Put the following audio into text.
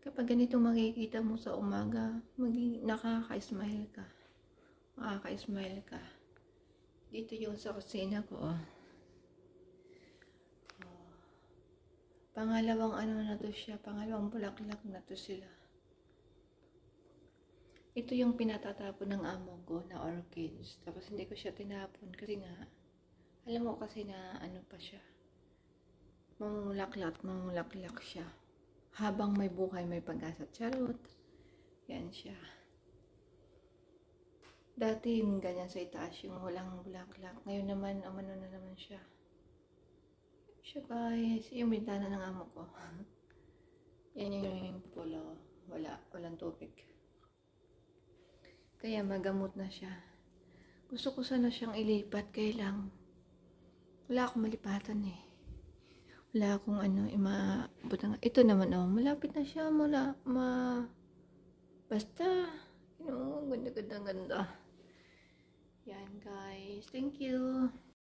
Kapag ganito makikita mo sa umaga, nakaka-smile ka. Makaka-smile ka. Dito yung sa kusina ko. Pangalawang ano na to siya. Pangalawang bulaklak na to sila. Ito yung pinatatapon ng amo ko na orchids. Tapos hindi ko siya tinapon kasi nga, alam mo kasi na ano pa siya. Mamulaklak siya. Habang may buhay, may pag-asa. Charot. Yan siya. Dati yung ganyan sa itaas, yung walang bulaklak. Ngayon naman, umano na naman siya. Siya guys, yung bintana ng amo ko. Yan yung pulo. Walang tubig. Kaya magamot na siya. Gusto ko sana siyang ilipat, kaya lang wala akong malipatan eh. Wala akong ano, ito naman oh, malapit na siya, basta, ganda. Yan guys, thank you.